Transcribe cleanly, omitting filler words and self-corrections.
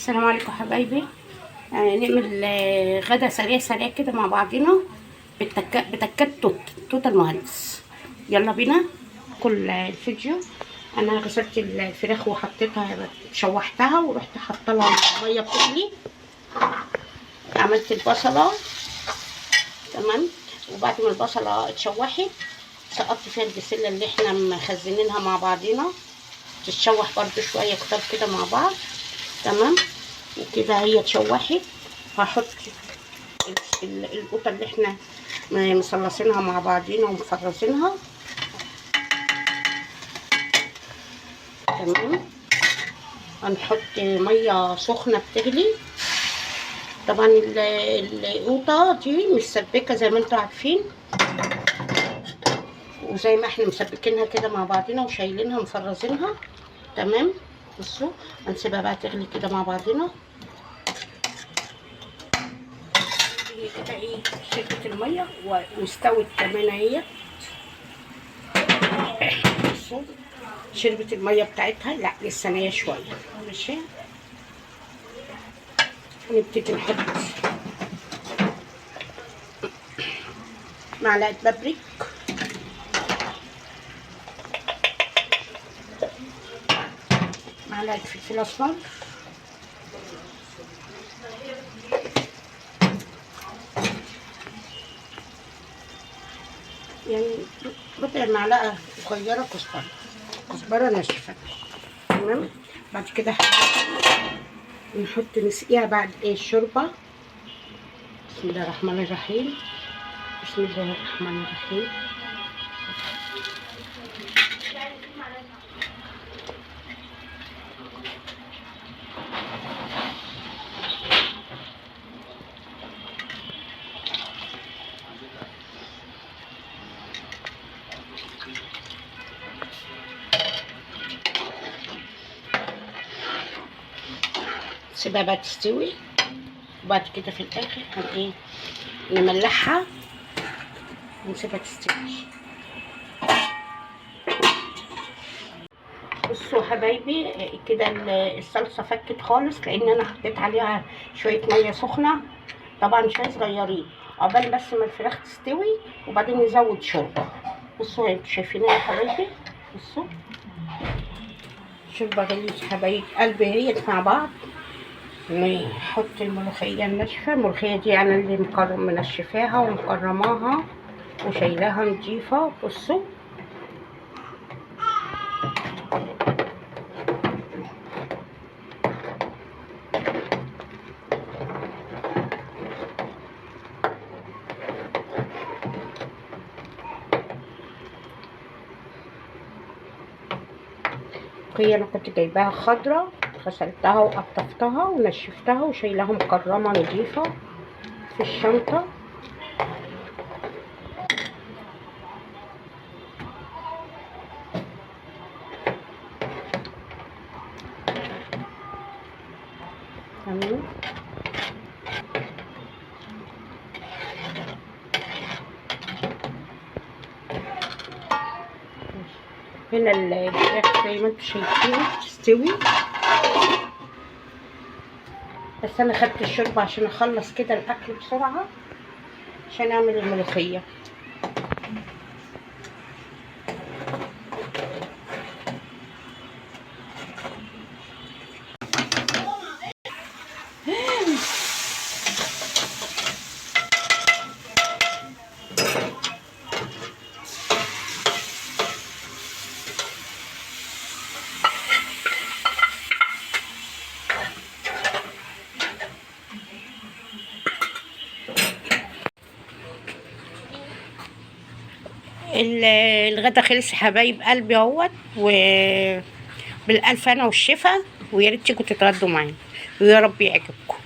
السلام عليكم حبايبي. نعمل غدا سريع سريع كده مع بعضنا بتكات توت المهندس. يلا بينا. كل الفيديو انا غسلت الفراخ وحطيتها شوحتها ورحت حاطه لها ميه بتغلي. عملت البصله تمام، وبعد ما البصله اتشوحت سقطت فيها البسله اللي احنا مخزنينها مع بعضنا تتشوح برده شويه كتار كده مع بعض. تمام، وكده هي اتشوحت. هحط القطه اللي احنا مصلصينها مع بعضينا ومفرزينها. تمام، هنحط ميه سخنه بتغلي. طبعا القوطه دي مسبكه زي ما انتوا عارفين، وزي ما احنا مسبكينها كده مع بعضينا وشايلينها مفرزينها. تمام، بصوا هنسيبها بقى تغلي كده مع بعضينا. هي كده ايه شربت الميه واستوت كمان اهي. بصوا شربت الميه بتاعتها، لا لسه نيه شويه. ماشي، هنبتدي نحط معلقه بابريك، معلقه فلفل اسمر، يعني ربع معلقه صغيره كزبره ناشفه. تمام، بعد كده نسقيها بعد ايه الشوربه. بسم الله الرحمن الرحيم، بسم الله الرحمن الرحيم. سيبها بقى تستوي، وبعد كده في الاخر ايه نملحها ونسيبها تستوي. بصوا حبايبي كده الصلصه فكت خالص لان انا حطيت عليها شويه ميه سخنه، طبعا شويه صغيرين عقبال بس ما الفراخ تستوي وبعدين نزود شوربه. بصوا انتوا شايفينها يا حبايبي، بصوا شوربه غليت حبايب قلبي هي مع بعض. نحط الملوخيه الناشفه، الملوخيه دي انا اللي منشفاها ومكرماها وشايلاها نضيفه. بصوا هي انا كنت جايباها خضرة، غسلتها وقطفتها ونشفتها وشايلاها مكرمه نضيفه في الشنطه. تمام، هنا الفراخ زي ما انتوا شايفين تستوي، بس انا خدت الشوربه عشان اخلص كده الاكل بسرعه عشان اعمل الملوخيه. الغدا خلص حبايب قلبي اهوت، وبالالف انا والشفا، ويا ريت تيجوا تتغدوا معانا ويا رب يعجبكم.